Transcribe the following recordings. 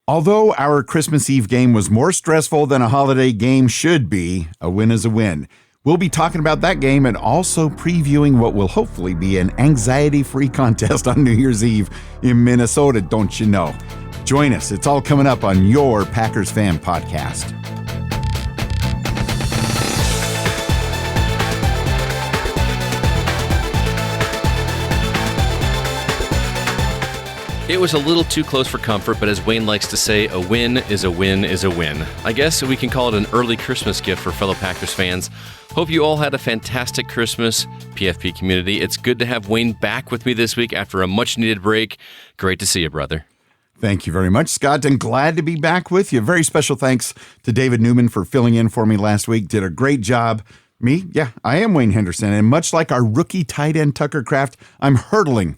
Although our Christmas Eve game was more stressful than a holiday game should be, a win is a win. We'll be talking about that game and also previewing what will hopefully be an anxiety-free contest on New Year's Eve in Minnesota, don't you know? Join us. It's all coming up on your Packers Fan Podcast. It was a little too close for comfort, but as Wayne likes to say, a win is a win is a win. I guess we can call it an early Christmas gift for fellow Packers fans. Hope you all had a fantastic Christmas, PFP community. It's good to have Wayne back with me this week after a much-needed break. Great to see you, brother. Thank you very much, Scott, and glad to be back with you. Very special thanks to David Newman for filling in for me last week. Did a great job. Me? Yeah, I am Wayne Henderson, and much like our rookie tight end Tucker Kraft, I'm hurtling,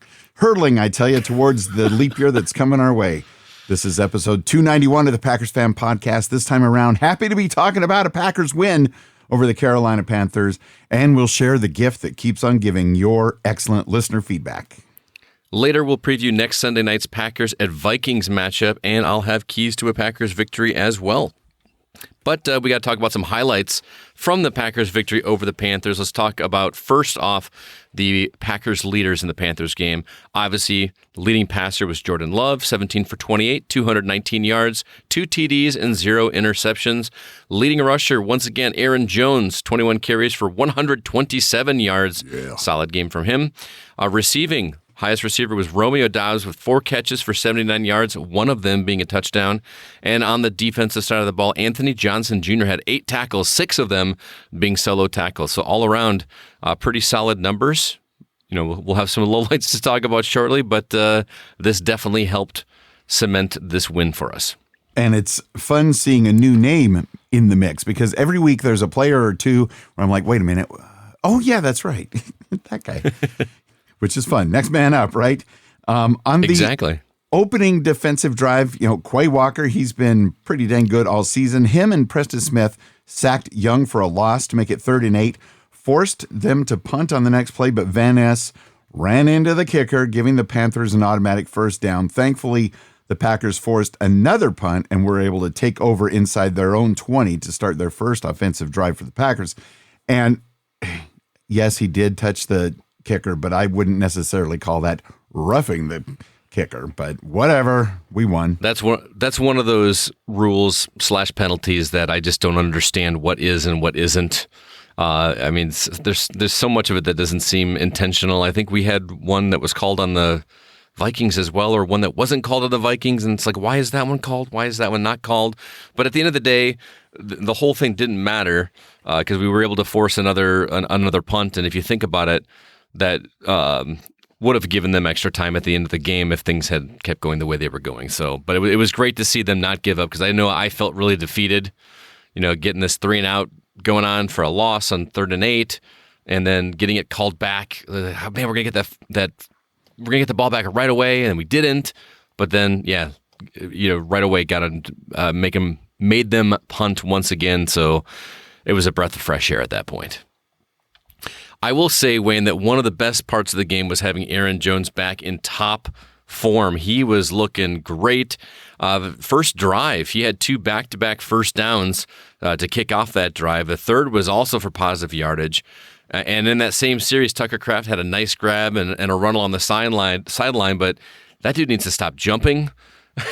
I tell you, towards the leap year that's coming our way. This is episode 291 of the Packers Fan Podcast. This time around, happy to be talking about a Packers win over the Carolina Panthers, and we'll share the gift that keeps on giving, your excellent listener feedback. Later, we'll preview next Sunday night's Packers at Vikings matchup, and I'll have keys to a Packers victory as well. But we got to talk about some highlights from the Packers' victory over the Panthers. Let's talk about, first off, the Packers' leaders in the Panthers game. Obviously, the leading passer was Jordan Love, 17 for 28, 219 yards, 2 TDs, and 0 interceptions. Leading rusher, once again, Aaron Jones, 21 carries for 127 yards. Yeah. Solid game from him. Receiving, highest receiver was Romeo Doubs with 4 catches for 79 yards, one of them being a touchdown. And on the defensive side of the ball, Anthony Johnson Jr. had 8 tackles, 6 of them being solo tackles. So all around, pretty solid numbers. You know, we'll have some lowlights to talk about shortly, but this definitely helped cement this win for us. And it's fun seeing a new name in the mix because every week there's a player or two where I'm like, wait a minute. Oh, yeah, that's right. That guy. Which is fun. Next man up, right? On the opening defensive drive, you know, Quay Walker, he's been pretty dang good all season. Him and Preston Smith sacked Young for a loss to make it 3rd and 8, forced them to punt on the next play, but Van Ness ran into the kicker, giving the Panthers an automatic first down. Thankfully, the Packers forced another punt and were able to take over inside their own 20 to start their first offensive drive for the Packers. And yes, he did touch the kicker, but I wouldn't necessarily call that roughing the kicker, but whatever, we won. That's one of those rules / penalties that I just don't understand what is and what isn't. I mean, there's so much of it that doesn't seem intentional. I think we had one that was called on the Vikings as well, or one that wasn't called on the Vikings, and it's like, why is that one called? Why is that one not called? But at the end of the day, the whole thing didn't matter because we were able to force another punt, and if you think about it, that would have given them extra time at the end of the game if things had kept going the way they were going. So, but it was great to see them not give up because I know I felt really defeated, you know, getting this 3 and out going on for a loss on 3rd and 8, and then getting it called back. Man, we're gonna get that we're gonna get the ball back right away, and we didn't. But then, yeah, you know, right away got to made them punt once again. So it was a breath of fresh air at that point. I will say, Wayne, that one of the best parts of the game was having Aaron Jones back in top form. He was looking great. First drive, he had 2 back-to-back first downs to kick off that drive. The third was also for positive yardage. And in that same series, Tucker Kraft had a nice grab and a run along the sideline, but that dude needs to stop jumping,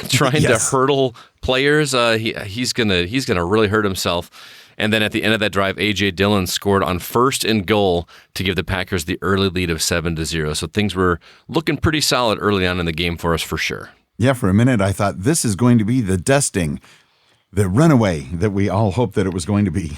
trying to hurdle players. He's gonna really hurt himself. And then at the end of that drive, A.J. Dillon scored on 1st and goal to give the Packers the early lead of 7-0. So things were looking pretty solid early on in the game for us, for sure. Yeah, for a minute, I thought this is going to be the dusting, the runaway that we all hoped that it was going to be.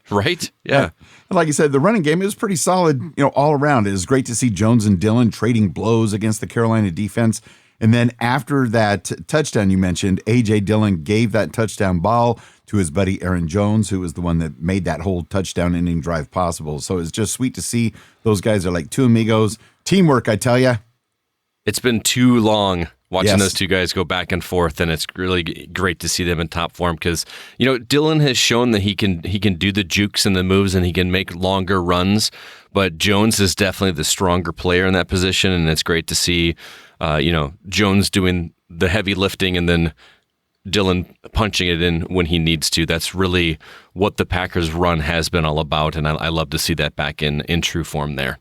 Right? Yeah. Like you said, the running game is pretty solid, you know, all around. It was great to see Jones and Dillon trading blows against the Carolina defense. And then after that touchdown you mentioned, A.J. Dillon gave that touchdown ball to his buddy Aaron Jones, who was the one that made that whole touchdown inning drive possible. So it's just sweet to see. Those guys are like two amigos. Teamwork, I tell you. It's been too long watching those two guys go back and forth, and it's really great to see them in top form because, you know, Dillon has shown that he can do the jukes and the moves and he can make longer runs, but Jones is definitely the stronger player in that position, and it's great to see, Jones doing the heavy lifting and then Dillon punching it in when he needs to. That's really what the Packers' run has been all about, and I love to see that back in true form there.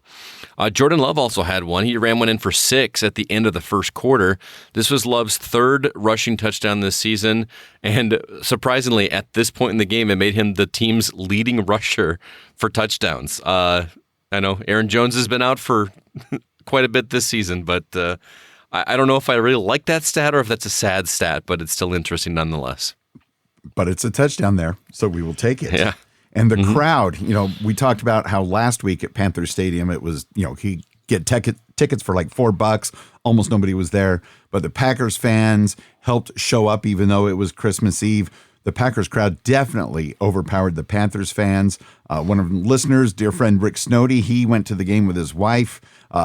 Jordan Love also had one. He ran one in for 6 at the end of the first quarter. This was Love's 3rd rushing touchdown this season, and surprisingly, at this point in the game, it made him the team's leading rusher for touchdowns. I know Aaron Jones has been out for quite a bit this season, but I don't know if I really like that stat or if that's a sad stat, but it's still interesting nonetheless. But it's a touchdown there, so we will take it. Yeah. And the crowd, we talked about how last week at Panther Stadium, it was, he get tickets for like $4. Almost nobody was there. But the Packers fans helped show up, even though it was Christmas Eve. The Packers crowd definitely overpowered the Panthers fans. One of the listeners, dear friend Rick Snowdy, he went to the game with his wife.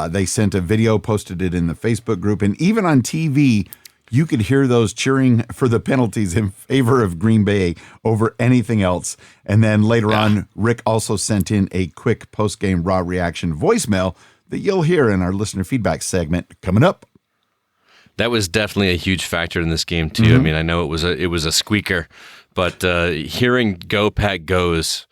They sent a video, posted it in the Facebook group. And even on TV, you could hear those cheering for the penalties in favor of Green Bay over anything else. And then later on, Rick also sent in a quick post-game raw reaction voicemail that you'll hear in our listener feedback segment coming up. That was definitely a huge factor in this game too. I mean, I know it was a squeaker, but hearing "Go Pack Goes,"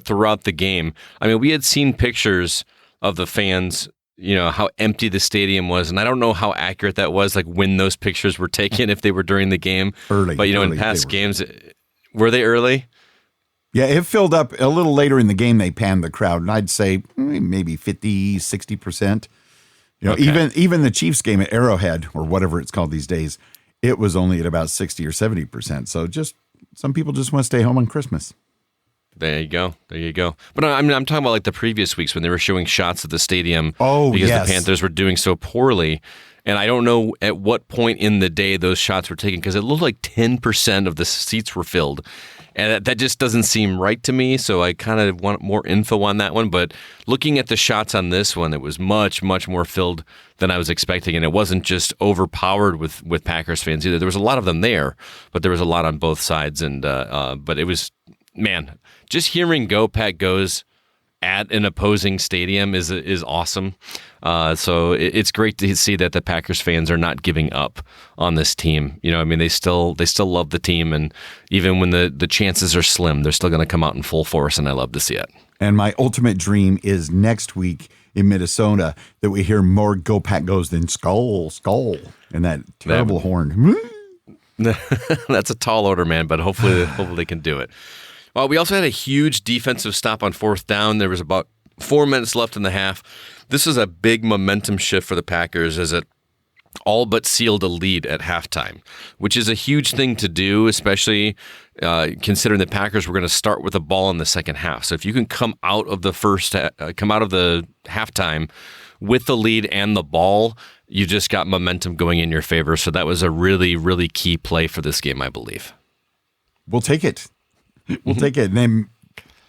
throughout the game. I mean, we had seen pictures of the fans, how empty the stadium was, and I don't know how accurate that was, like when those pictures were taken, if they were during the game. Early. But in past games, were they early? Yeah, it filled up a little later in the game. They panned the crowd, and I'd say maybe 50, 60%. Even the Chiefs game at Arrowhead, or whatever it's called these days, it was only at about 60 or 70%. So just some people just want to stay home on Christmas. There you go. But I'm talking about like the previous weeks when they were showing shots of the stadium because the Panthers were doing so poorly. And I don't know at what point in the day those shots were taken, because it looked like 10% of the seats were filled. And that just doesn't seem right to me, so I kind of want more info on that one. But looking at the shots on this one, it was much, much more filled than I was expecting. And it wasn't just overpowered with Packers fans either. There was a lot of them there, but there was a lot on both sides. And but it was, man, just hearing "Go Pack Goes" at an opposing stadium is awesome. So it's great to see that the Packers fans are not giving up on this team. They still love the team, and even when the chances are slim, they're still going to come out in full force, and I love to see it. And my ultimate dream is next week in Minnesota that we hear more "Go Pack Goes" than "Skull," and that terrible horn. That's a tall order, man, but hopefully they can do it. Well, we also had a huge defensive stop on 4th down. There was about 4 minutes left in the half. This was a big momentum shift for the Packers as it all but sealed a lead at halftime, which is a huge thing to do, especially considering the Packers were going to start with the ball in the second half. So if you can come out of the halftime with the lead and the ball, you just got momentum going in your favor. So that was a really, really key play for this game, I believe. We'll take it. We'll take it. And then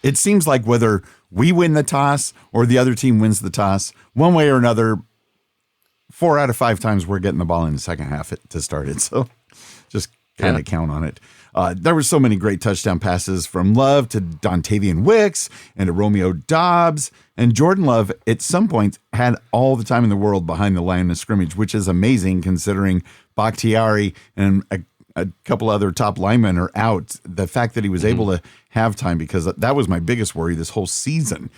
it seems like whether we win the toss or the other team wins the toss, one way or another, 4 out of 5 times we're getting the ball in the second half to start it. So just kind of count on it. There were so many great touchdown passes from Love to Dontavian Wicks and to Romeo Doubs. And Jordan Love, at some points, had all the time in the world behind the line of scrimmage, which is amazing considering Bakhtiari and a couple other top linemen are out. The fact that he was able to have time, because that was my biggest worry this whole season.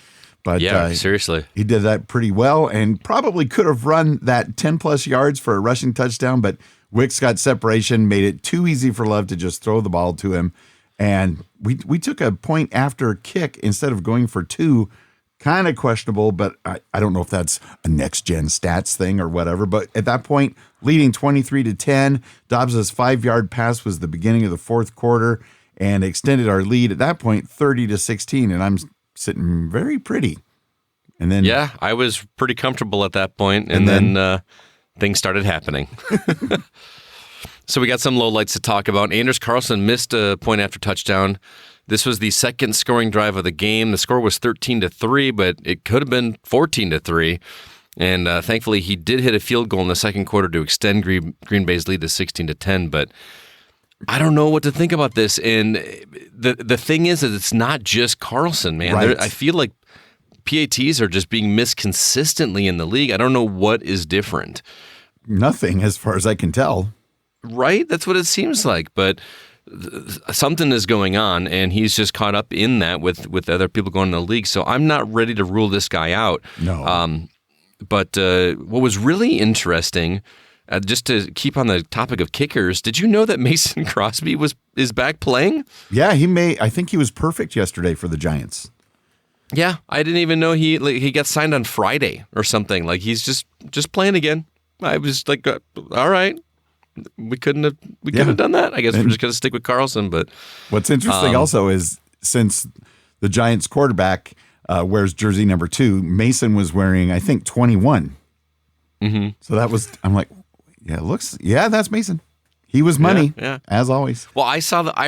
But seriously, he did that pretty well and probably could have run that 10 plus yards for a rushing touchdown. But Wicks got separation, made it too easy for Love to just throw the ball to him. And we took a point after kick instead of going for 2. Kind of questionable, but I don't know if that's a next-gen stats thing or whatever. But at that point, leading 23-10, Dobbs' 5-yard pass was the beginning of the 4th quarter and extended our lead at that point 30-16. And I'm sitting very pretty. And then I was pretty comfortable at that point, and then things started happening. So we got some lowlights to talk about. Anders Carlson missed a point after touchdown. This was the second scoring drive of the game. The score was 13-3, but it could have been 14-3. And thankfully, he did hit a field goal in the second quarter to extend Green Bay's lead to 16-10. But I don't know what to think about this. And the thing is that it's not just Carlson, man. Right. I feel like PATs are just being missed consistently in the league. I don't know what is different. Nothing, as far as I can tell. right? That's what it seems like. But something is going on, and he's just caught up in that with other people going in the league. So I'm not ready to rule this guy out. No. But what was really interesting, just to keep on the topic of kickers, did you know that Mason Crosby is back playing? Yeah, I think he was perfect yesterday for the Giants. Yeah, I didn't even know he got signed on Friday or something. Like he's just playing again. I was like, all right, we couldn't have done that. I guess we're just gonna stick with Carlson. But what's interesting also is since the Giants quarterback wears jersey number 2, Mason was wearing, I think, 21. Mm-hmm. So that was, I'm like, that's Mason. He was money, as always. Well, I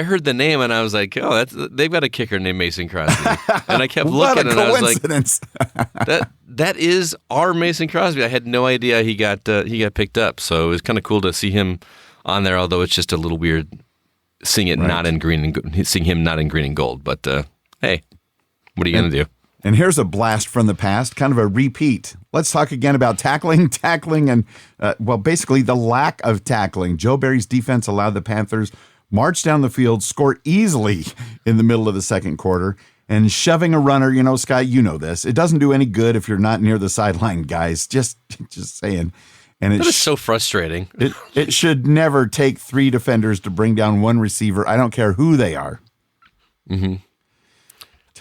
heard the name, and I was like, oh, they've got a kicker named Mason Crosby. And I kept looking, and I was like, that is our Mason Crosby. I had no idea he got picked up. So it was kind of cool to see him on there, although it's just a little weird seeing it not in green and seeing him not in green and gold. But hey, what are you going to do? And here's a blast from the past, kind of a repeat. Let's talk again about tackling, and, basically the lack of tackling. Joe Barry's defense allowed the Panthers march down the field, score easily in the middle of the second quarter, and shoving a runner, Sky, you know this. It doesn't do any good if you're not near the sideline, guys. Just saying. And that is so frustrating. It should never take 3 defenders to bring down 1 receiver. I don't care who they are. Mm-hmm.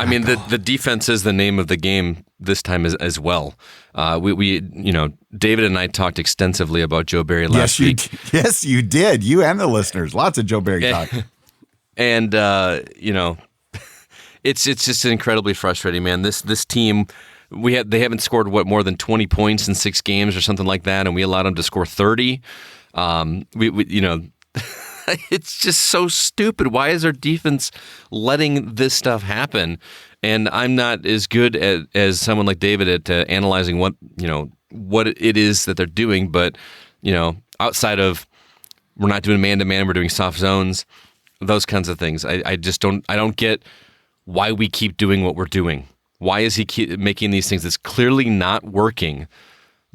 I mean, the defense is the name of the game this time as well. We David and I talked extensively about Joe Barry last week. Yes, you did. You and the listeners. Lots of Joe Barry talk. And it's just incredibly frustrating, man. This team, they haven't scored more than 20 points in 6 games or something like that, and we allowed them to score 30. It's just so stupid. Why is our defense letting this stuff happen? And I'm not as good as someone like David at analyzing what it is that they're doing. But outside of we're not doing man-to-man, we're doing soft zones, those kinds of things. I just don't get why we keep doing what we're doing. Why is he keep making these things that's clearly not working?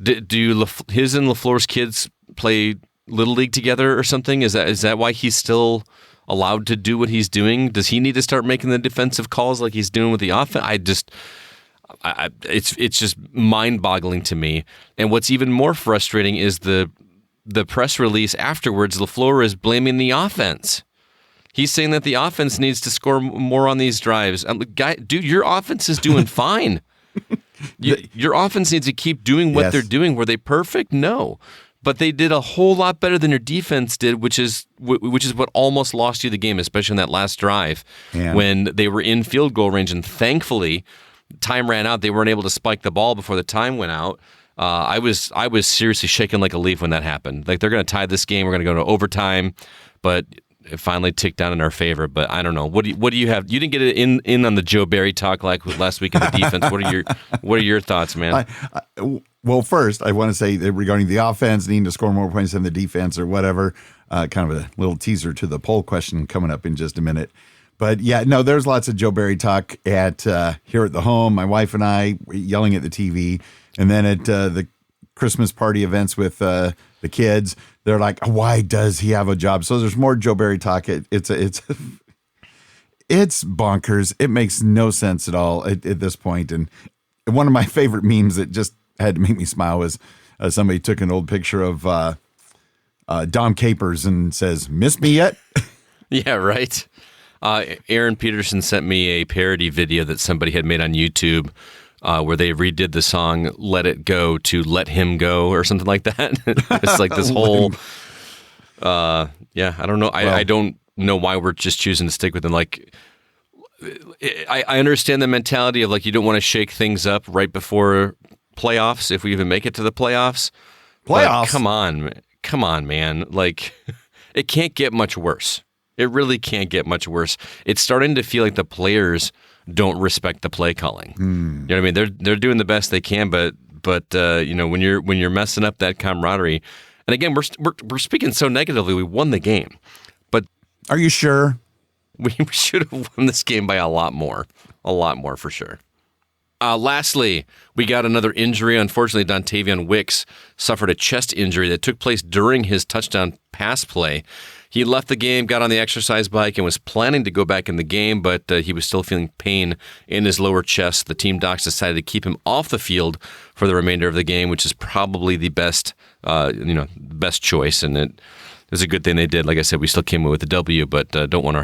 Do his and LaFleur's kids play Little League together or something? Is that why he's still allowed to do what he's doing? Does he need to start making the defensive calls like he's doing with the offense? It's just mind-boggling to me. And what's even more frustrating is the press release afterwards. LaFleur is blaming the offense. He's saying that the offense needs to score more on these drives. I'm like, dude, your offense is doing fine. Your offense needs to keep doing what they're doing. Were they perfect? No. But they did a whole lot better than your defense did, which is what almost lost you the game, especially in that last drive when they were in field goal range. And thankfully, time ran out. They weren't able to spike the ball before the time went out. I was seriously shaking like a leaf when that happened. Like, they're going to tie this game. We're going to go to overtime, but it finally ticked down in our favor. But I don't know. What do you have? You didn't get it in on the Joe Barry talk like last week in the defense. What are your thoughts, man? Well, first, I want to say that regarding the offense needing to score more points than the defense or whatever, kind of a little teaser to the poll question coming up in just a minute. But yeah, no, there's lots of Joe Barry talk at here at the home. My wife and I were yelling at the TV, and then at the Christmas party events with the kids, they're like, "Why does he have a job?" So there's more Joe Barry talk. It's bonkers. It makes no sense at all at this point. And one of my favorite memes that just had to make me smile was somebody took an old picture of Dom Capers and says, "Miss me yet?" Yeah, right. Aaron Peterson sent me a parody video that somebody had made on YouTube where they redid the song "Let It Go" to "Let Him Go" or something like that. It's like this whole, I don't know. I don't know why we're just choosing to stick with them. Like, I understand the mentality of like you don't want to shake things up right before playoffs if we even make it to the playoffs. But come on, man. Like, it can't get much worse. It really can't get much worse. It's starting to feel like the players don't respect the play calling. You know what I mean? They're doing the best they can, but when you're messing up that camaraderie, and again, we're speaking so negatively. We won the game, but are you sure? We should have won this game by a lot more for sure. Lastly, we got another injury. Unfortunately, Dontavian Wicks suffered a chest injury that took place during his touchdown pass play. He left the game, got on the exercise bike, and was planning to go back in the game, but he was still feeling pain in his lower chest. The team docs decided to keep him off the field for the remainder of the game, which is probably the best choice. And it was a good thing they did. Like I said, we still came away with the W, but don't want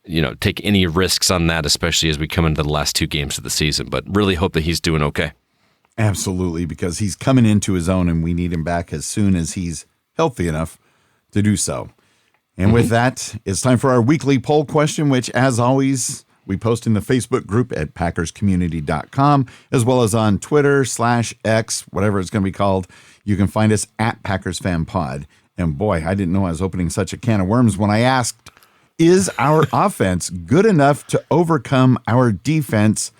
to take any risks on that, especially as we come into the last 2 games of the season. But really hope that he's doing okay. Absolutely, because he's coming into his own, and we need him back as soon as he's healthy enough to do so. And with that, it's time for our weekly poll question, which, as always, we post in the Facebook group at packerscommunity.com, as well as on Twitter /X, whatever it's going to be called. You can find us at Packers Fan Pod. And boy, I didn't know I was opening such a can of worms when I asked, is our offense good enough to overcome our defense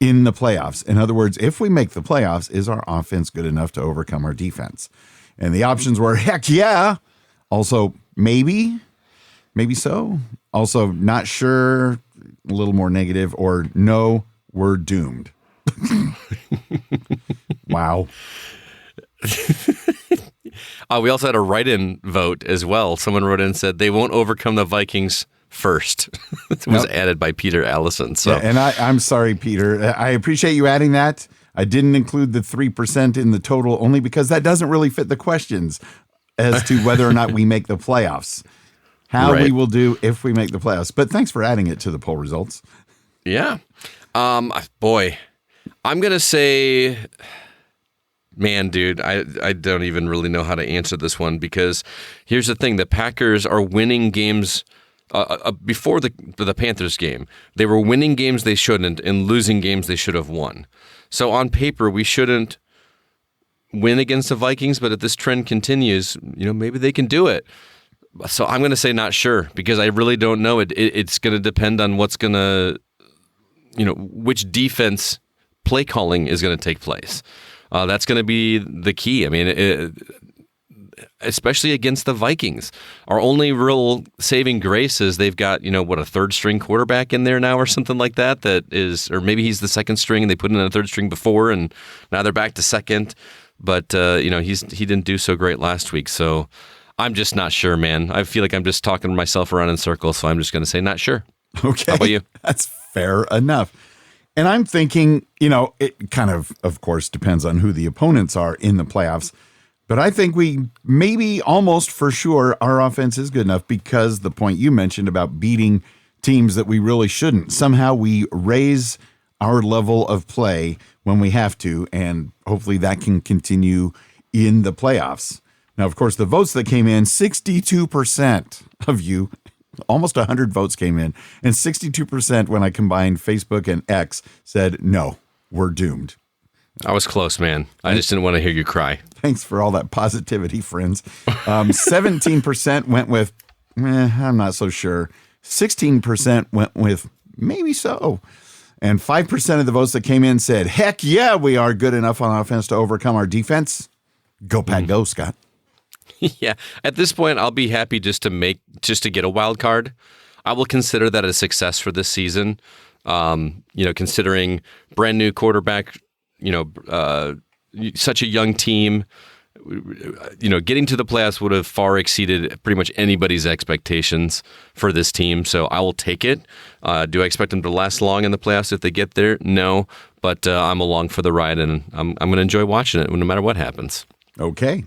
in the playoffs? In other words, if we make the playoffs, is our offense good enough to overcome our defense? And the options were, heck yeah. Also, maybe so. Also, not sure, a little more negative, or no, we're doomed. Wow. We also had a write-in vote as well. Someone wrote in and said they won't overcome the Vikings first. It was added by Peter Allison. So, yeah, and I'm sorry, Peter. I appreciate you adding that. I didn't include the 3% in the total only because that doesn't really fit the questions as to whether or not we make the playoffs. How we will do if we make the playoffs. But thanks for adding it to the poll results. Yeah. Boy, I'm going to say, man, dude, I don't even really know how to answer this one, because here's the thing. The Packers are winning games before the Panthers game. They were winning games they shouldn't and losing games they should have won. So on paper, we shouldn't win against the Vikings, but if this trend continues, maybe they can do it. So I'm going to say not sure, because I really don't know. It's going to depend on what's going to, which defense play calling is going to take place. That's going to be the key. I mean, especially against the Vikings. Our only real saving grace is they've got, a third string quarterback in there now or something like that is, or maybe he's the second string and they put in a third string before and now they're back to second. But, he didn't do so great last week. So I'm just not sure, man. I feel like I'm just talking myself around in circles. So I'm just going to say not sure. Okay. How about you? That's fair enough. And I'm thinking, it kind of course, depends on who the opponents are in the playoffs. But I think we maybe almost for sure our offense is good enough, because the point you mentioned about beating teams that we really shouldn't. Somehow we raise our level of play when we have to, and hopefully that can continue in the playoffs. Now, of course, the votes that came in, 62% of you, almost 100 votes came in, and 62% when I combined Facebook and X said, no, we're doomed. I was close, man. I just didn't want to hear you cry. Thanks for all that positivity, friends. 17% went with, I'm not so sure. 16% went with, maybe so. And 5% of the votes that came in said, heck yeah, we are good enough on offense to overcome our defense. Go Pack, go, Scott. Yeah. At this point, I'll be happy just to get a wild card. I will consider that a success for this season. Considering brand new quarterback, such a young team, getting to the playoffs would have far exceeded pretty much anybody's expectations for this team. So I will take it. Do I expect them to last long in the playoffs if they get there? No, but I'm along for the ride, and I'm going to enjoy watching it no matter what happens. Okay.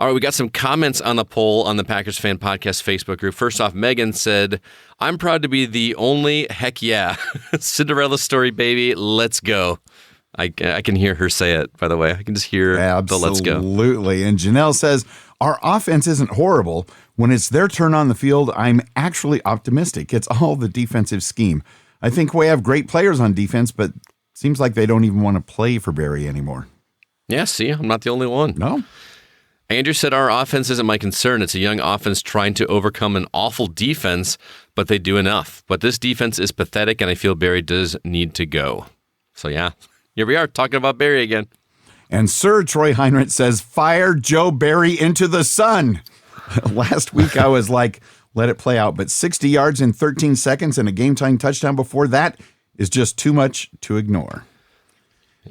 All right, we got some comments on the poll on the Packers Fan Podcast Facebook group. First off, Megan said, I'm proud to be the only heck yeah. Cinderella story, baby. Let's go. I can hear her say it, by the way. I can just hear the let's go. Absolutely. And Janelle says, our offense isn't horrible. When it's their turn on the field, I'm actually optimistic. It's all the defensive scheme. I think we have great players on defense, but it seems like they don't even want to play for Barry anymore. Yeah, see, I'm not the only one. No. Andrew said, our offense isn't my concern. It's a young offense trying to overcome an awful defense, but they do enough. But this defense is pathetic, and I feel Barry does need to go. So, yeah, here we are talking about Barry again. And Sir Troy Heinrich says, fire Joe Barry into the sun. Last week I was like, let it play out. But 60 yards in 13 seconds and a game-tying touchdown before that is just too much to ignore.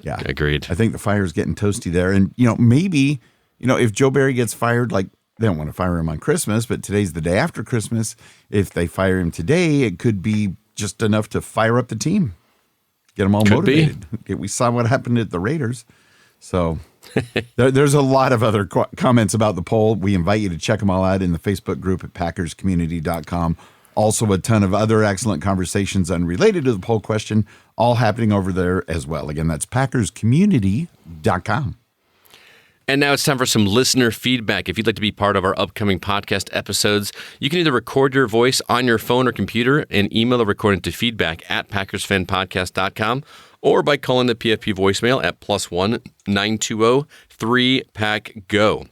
Yeah. Agreed. I think the fire's getting toasty there. And, maybe, if Joe Barry gets fired, like they don't want to fire him on Christmas, but today's the day after Christmas. If they fire him today, it could be just enough to fire up the team, get them all motivated. We saw what happened at the Raiders. So there's a lot of other comments about the poll. We invite you to check them all out in the Facebook group at packerscommunity.com. Also, a ton of other excellent conversations unrelated to the poll question, all happening over there as well. Again, that's packerscommunity.com. And now it's time for some listener feedback. If you'd like to be part of our upcoming podcast episodes, you can either record your voice on your phone or computer and email the recording to feedback@packersfanpodcast.com or by calling the PFP voicemail at +1 920 3PACK-GO.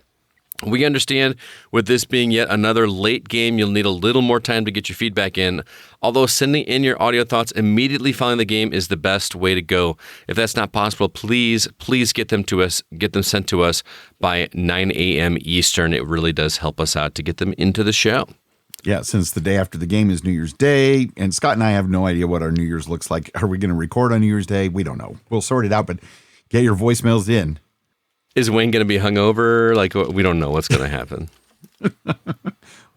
We understand with this being yet another late game, you'll need a little more time to get your feedback in, although sending in your audio thoughts immediately following the game is the best way to go. If that's not possible, please get them sent to us by 9 a.m. Eastern. It really does help us out to get them into the show. Yeah, since the day after the game is New Year's Day, and Scott and I have no idea what our New Year's looks like. Are we going to record on New Year's Day? We don't know. We'll sort it out, but get your voicemails in. Is Wayne going to be hungover? We don't know what's going to happen.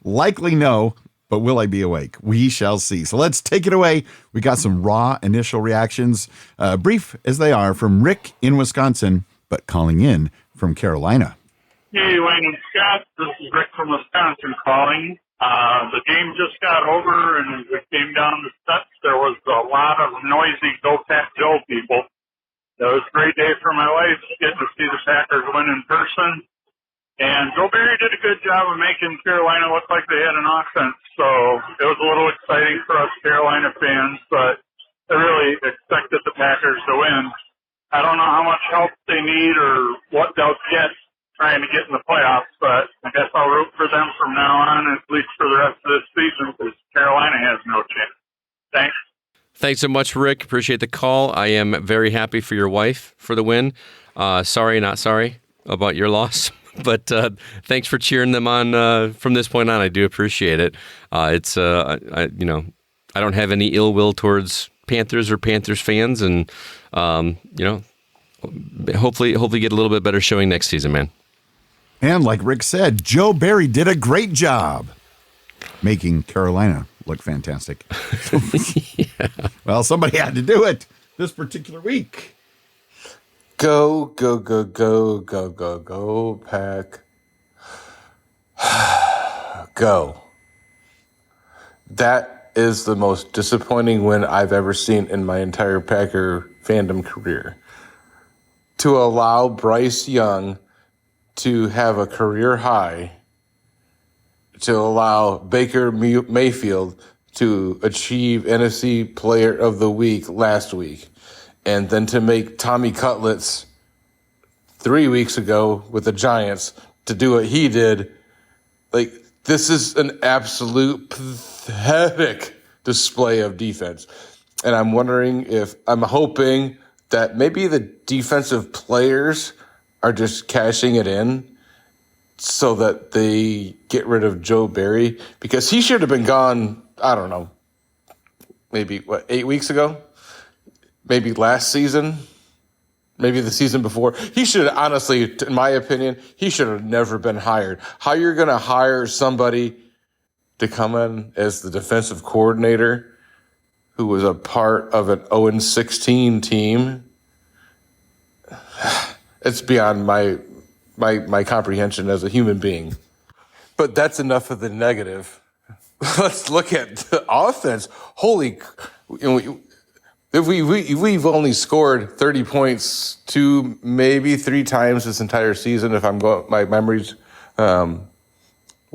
Likely no, but will I be awake? We shall see. So let's take it away. We got some raw initial reactions, brief as they are, from Rick in Wisconsin, but calling in from Carolina. Hey, Wayne and Scott. This is Rick from Wisconsin calling. The game just got over, and as it came down the steps, there was a lot of noisy Go Pack Joe people. It was a great day for my wife, getting to see the Packers win in person. And Joe Barry did a good job of making Carolina look like they had an offense. So it was a little exciting for us Carolina fans, but I really expected the Packers to win. I don't know how much help they need or what they'll get trying to get in the playoffs, but I guess I'll root for them from now on, at least for the rest of this season, because Carolina has no chance. Thanks. Thanks so much, Rick. Appreciate the call. I am very happy for your wife for the win. Sorry, not sorry about your loss, but thanks for cheering them on from this point on. I do appreciate it. I don't have any ill will towards Panthers or Panthers fans, and hopefully get a little bit better showing next season, man. And like Rick said, Joe Barry did a great job making Carolina look fantastic. Yeah. Well, somebody had to do it this particular week. Go, go, go, go, go, go, go, Pack. Go. That is the most disappointing win I've ever seen in my entire Packer fandom career. To allow Bryce Young to have a career high, to allow Baker Mayfield to achieve NFC Player of the Week last week, and then to make Tommy Cutlets 3 weeks ago with the Giants to do what he did. This is an absolute pathetic display of defense. And I'm hoping that maybe the defensive players are just cashing it in so that they get rid of Joe Barry, because he should have been gone, I don't know, maybe 8 weeks ago? Maybe last season? Maybe the season before? He should, honestly, in my opinion, he should have never been hired. How you're going to hire somebody to come in as the defensive coordinator who was a part of an 0-16 team? It's beyond my comprehension as a human being. But that's enough of the negative. Let's look at the offense. We've only scored 30 points 2, maybe 3 times this entire season, if my memory's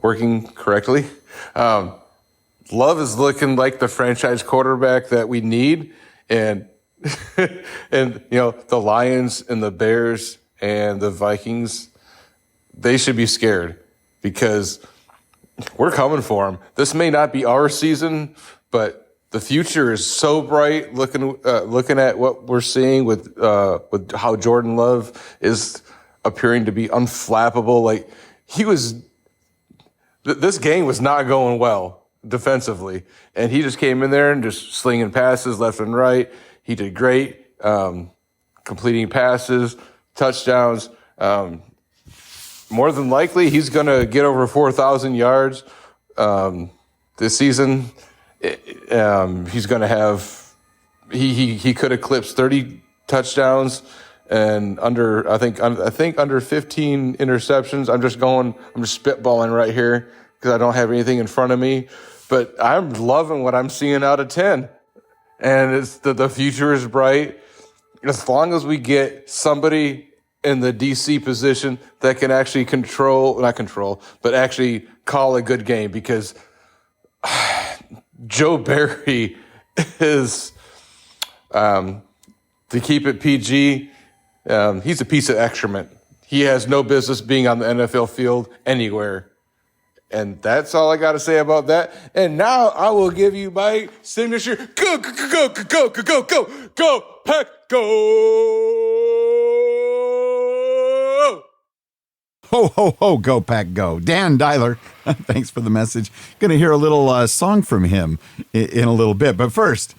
working correctly. Love is looking like the franchise quarterback that we need, and the Lions and the Bears and the Vikings, they should be scared because we're coming for them. This may not be our season, but the future is so bright. Looking at what we're seeing with how Jordan Love is appearing to be unflappable. This game was not going well defensively, and he just came in there and just slinging passes left and right. He did great. God, completing passes, touchdowns. More than likely, he's going to get over 4,000 yards this season. He's going to have he could eclipse 30 touchdowns and under 15 interceptions. I'm just spitballing right here because I don't have anything in front of me. But I'm loving what I'm seeing out of 10, and it's the future is bright. As long as we get somebody in the DC position that can actually actually call a good game, because Joe Barry is, to keep it PG, he's a piece of excrement. He has no business being on the NFL field anywhere. And that's all I got to say about that. And now I will give you my signature. Go, Pack, go! Ho, ho, ho, go, Pack, go. Dan Dyler, thanks for the message. Going to hear a little song from him in a little bit. But first,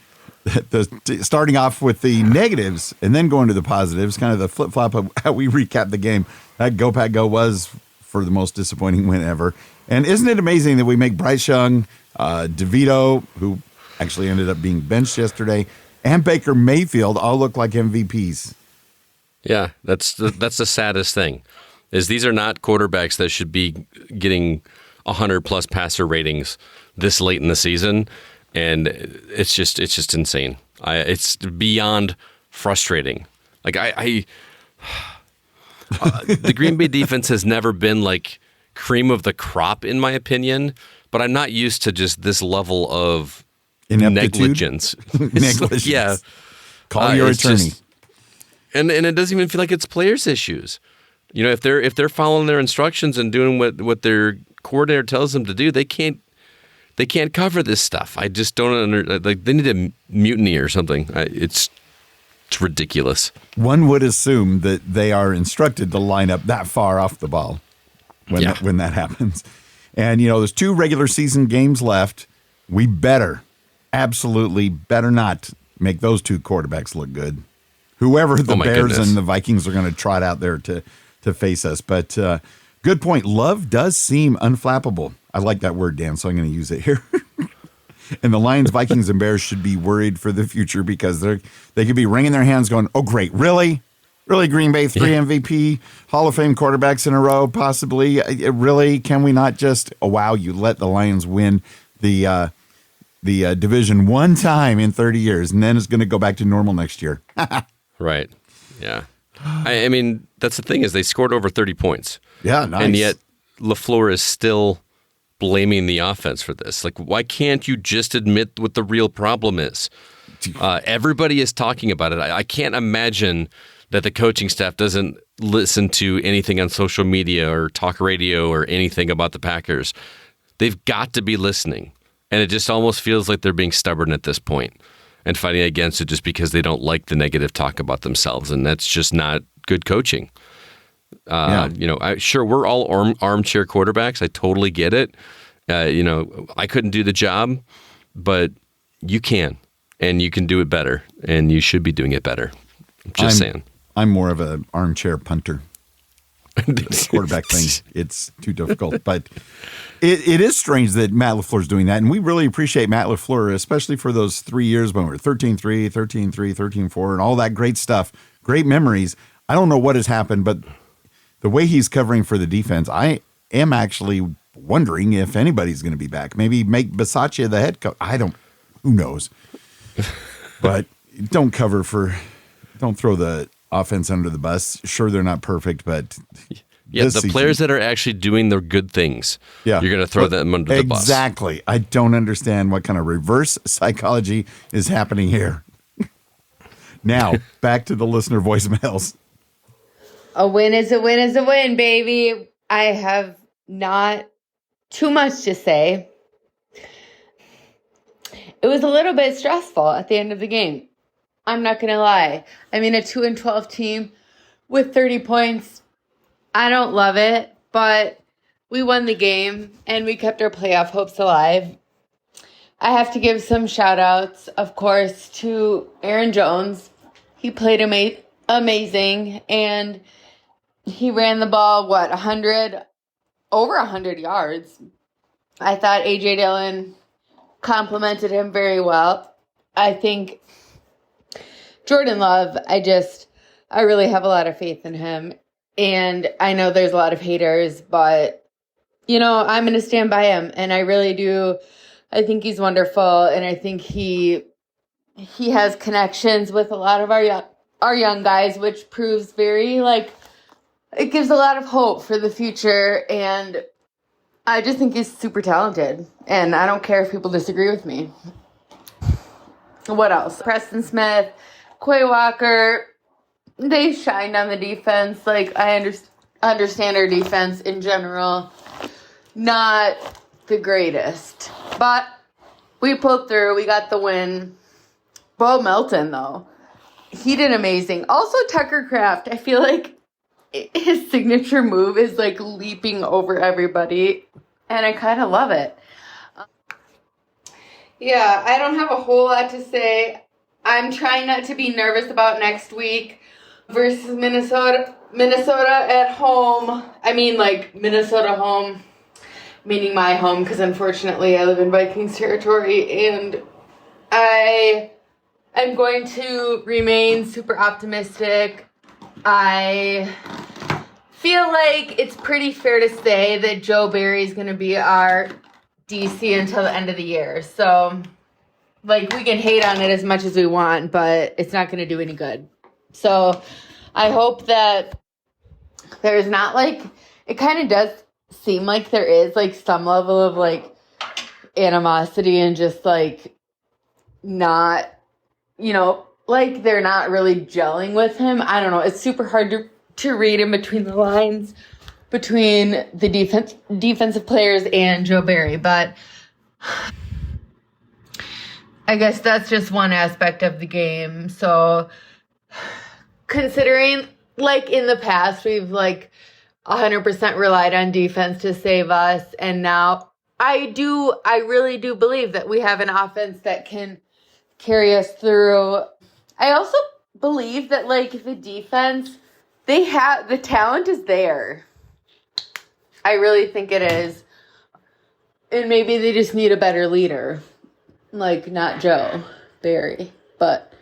starting off with the negatives and then going to the positives, kind of the flip-flop of how we recap the game. That Go, Pack, go was for the most disappointing win ever. And isn't it amazing that we make Bryce Young, DeVito, who actually ended up being benched yesterday, and Baker Mayfield all look like MVPs? Yeah, that's the saddest thing, is these are not quarterbacks that should be getting 100-plus passer ratings this late in the season, and it's just insane. It's beyond frustrating. Like the Green Bay defense has never been like cream of the crop, in my opinion, but I'm not used to just this level of negligence. Negligence. Yeah. Call your attorney. And it doesn't even feel like it's players' issues. You know, if they're following their instructions and doing what their coordinator tells them to do, they can't cover this stuff. I just don't like, they need a mutiny or something. It's ridiculous. One would assume that they are instructed to line up that far off the ball when that happens. And, there's 2 regular season games left. We absolutely better not make those 2 quarterbacks look good. Whoever the Bears and the Vikings are going to trot out there to face us. But good point. Love does seem unflappable. I like that word, Dan, so I'm going to use it here. And the Lions, Vikings, and Bears should be worried for the future, because they could be wringing their hands going, oh, great, really? Really, Green Bay, 3 MVP, Hall of Fame quarterbacks in a row, possibly? Really? Can we not just, wow, you let the Lions win the division one time in 30 years, and then it's going to go back to normal next year. Right. Yeah. I mean, that's the thing, is they scored over 30 points. Yeah, nice. And yet LaFleur is still blaming the offense for this. Like, why can't you just admit what the real problem is? Everybody is talking about it. I can't imagine that the coaching staff doesn't listen to anything on social media or talk radio or anything about the Packers. They've got to be listening. And it just almost feels like they're being stubborn at this point and fighting against it just because they don't like the negative talk about themselves. And that's just not good coaching. Sure, we're all armchair quarterbacks. I totally get it. I couldn't do the job, but you can, and you can do it better, and you should be doing it better. I'm saying. I'm more of an armchair punter. The quarterback thing, it's too difficult. But it is strange that Matt LaFleur is doing that, and we really appreciate Matt LaFleur, especially for those 3 years when we were 13-3, 13-3, 13-4, and all that great stuff, great memories. I don't know what has happened, but the way he's covering for the defense, I am actually wondering if anybody's going to be back. Maybe make Bisaccia the head coach. Who knows? But don't throw the offense under the bus. Sure, they're not perfect, but players that are actually doing their good things, you're going to throw them under the bus. Exactly. I don't understand what kind of reverse psychology is happening here. Now, back to the listener voicemails. A win is a win is a win, baby. I have not too much to say. It was a little bit stressful at the end of the game. I'm not going to lie. I mean, a 2-12 team with 30 points, I don't love it, but we won the game and we kept our playoff hopes alive. I have to give some shout outs, of course, to Aaron Jones. He played amazing. And he ran the ball, over 100 yards. I thought A.J. Dillon complimented him very well. I think Jordan Love, I really have a lot of faith in him. And I know there's a lot of haters, but, I'm going to stand by him. And I really do. I think he's wonderful. And I think he has connections with a lot of our young guys, which proves it gives a lot of hope for the future. And I just think he's super talented. And I don't care if people disagree with me. What else? Preston Smith, Quay Walker, they shined on the defense. I understand our defense in general, not the greatest. But we pulled through. We got the win. Bo Melton, though, he did amazing. Also, Tucker Kraft, I feel like his signature move is leaping over everybody, and I kind of love it. Yeah, I don't have a whole lot to say. I'm trying not to be nervous about next week versus Minnesota at home. I mean, Minnesota home, meaning my home, because unfortunately I live in Vikings territory, and I am going to remain super optimistic. I feel like it's pretty fair to say that Joe Barry is going to be our DC until the end of the year. So, we can hate on it as much as we want, but it's not going to do any good. So, I hope that there's not, it kind of does seem like there is, some level of, animosity and just, not, they're not really gelling with him. I don't know. It's super hard to read in between the lines between the defensive players and Joe Barry. But I guess that's just one aspect of the game. So considering, in the past, we've, 100% relied on defense to save us. And now I really do believe that we have an offense that can carry us through. I also believe that, the defense, the talent is there. I really think it is. And maybe they just need a better leader. Not Joe Barry. But,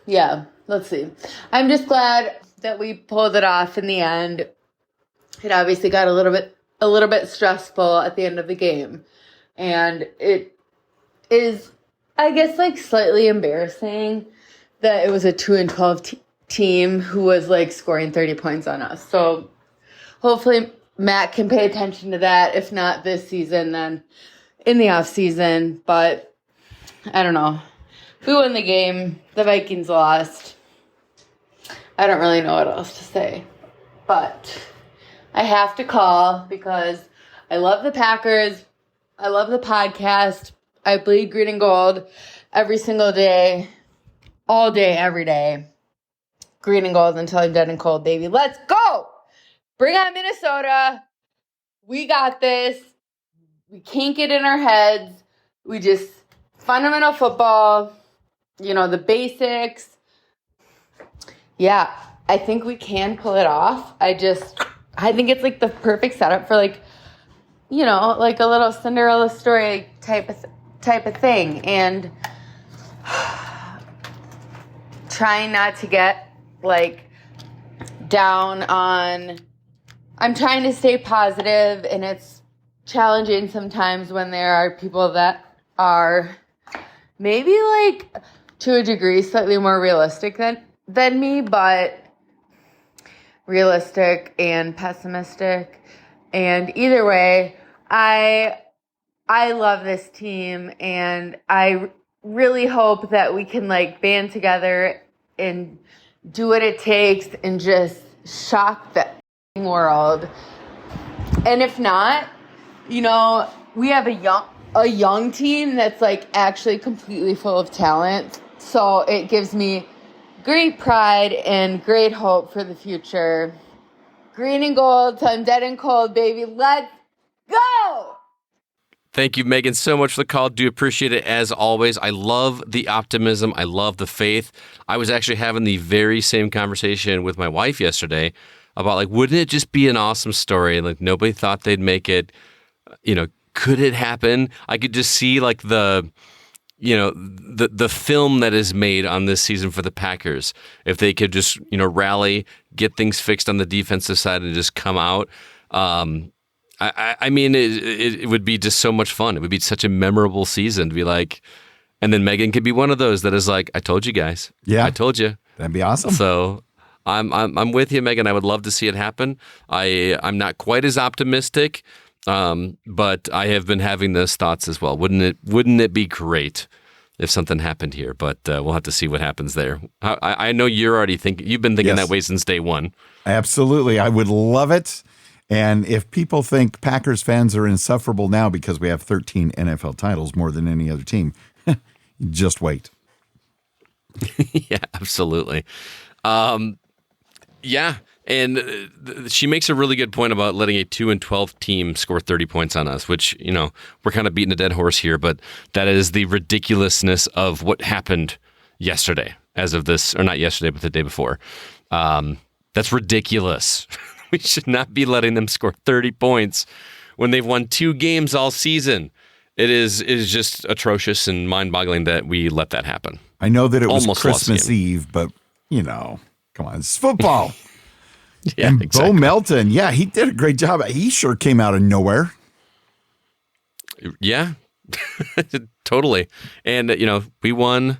yeah, let's see. I'm just glad that we pulled it off in the end. It obviously got a little bit stressful at the end of the game. And it is, I guess, slightly embarrassing that it was a 2-12 team who was, scoring 30 points on us. So, hopefully Matt can pay attention to that. If not this season, then in the off season. But I don't know. We won the game. The Vikings lost. I don't really know what else to say. But I have to call because I love the Packers. I love the podcast. I bleed green and gold every single day. All day, every day. Green and gold until I'm dead and cold, baby. Let's go! Bring on Minnesota. We got this. We can't get in our heads. We just, fundamental football, the basics. Yeah, I think we can pull it off. I think it's the perfect setup for a little Cinderella story type of thing. And trying not to get down on, I'm trying to stay positive, and it's challenging sometimes when there are people that are maybe to a degree slightly more realistic than me, but realistic and pessimistic. And either way, I love this team, and I really hope that we can band together and do what it takes and just shock the world. And if not, we have a young team that's actually completely full of talent. So it gives me great pride and great hope for the future. Green and gold till I'm dead and cold, baby. Let's go! Thank you, Megan, so much for the call. Do appreciate it as always. I love the optimism. I love the faith. I was actually having the very same conversation with my wife yesterday about, like, wouldn't it just be an awesome story? Like, nobody thought they'd make it. Could it happen? I could just see, like, the film that is made on this season for the Packers. If they could just, rally, get things fixed on the defensive side and just come out. I mean, it would be just so much fun. It would be such a memorable season to be like, and then Megan could be one of those that is like, I told you guys. Yeah. I told you. That'd be awesome. So I'm with you, Megan. I would love to see it happen. I'm not quite as optimistic, but I have been having those thoughts as well. Wouldn't it be great if something happened here? But we'll have to see what happens there. I know you're already thinking. You've been thinking Yes. that way since day one. Absolutely. I would love it. And if people think Packers fans are insufferable now because we have 13 NFL titles more than any other team, just wait. Yeah, absolutely. Yeah, and she makes a really good point about letting a 2-12 team score 30 points on us, which, we're kind of beating a dead horse here, but that is the ridiculousness of what happened yesterday, as of this, or not yesterday, but the day before. That's ridiculous. We should not be letting them score 30 points when they've won 2 games all season. It is just atrocious and mind-boggling that we let that happen. I know that it was Almost lost the Christmas game. Eve, but, come on, it's football. Yeah, and exactly. Bo Melton, yeah, he did a great job. He sure came out of nowhere. Yeah, totally. And, we won.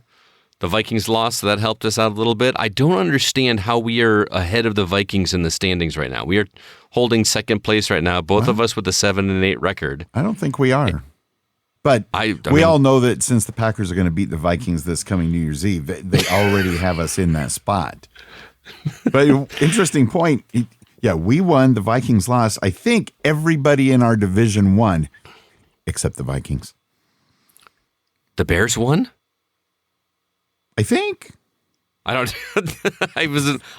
The Vikings lost, so that helped us out a little bit. I don't understand how we are ahead of the Vikings in the standings right now. We are holding second place right now, both of us with a 7-8 record. I don't think we are. But I we mean, all know that since the Packers are going to beat the Vikings this coming New Year's Eve, they already have us in that spot. But interesting point. Yeah, we won. The Vikings lost. I think everybody in our division won, except the Vikings. The Bears won? I think. I don't.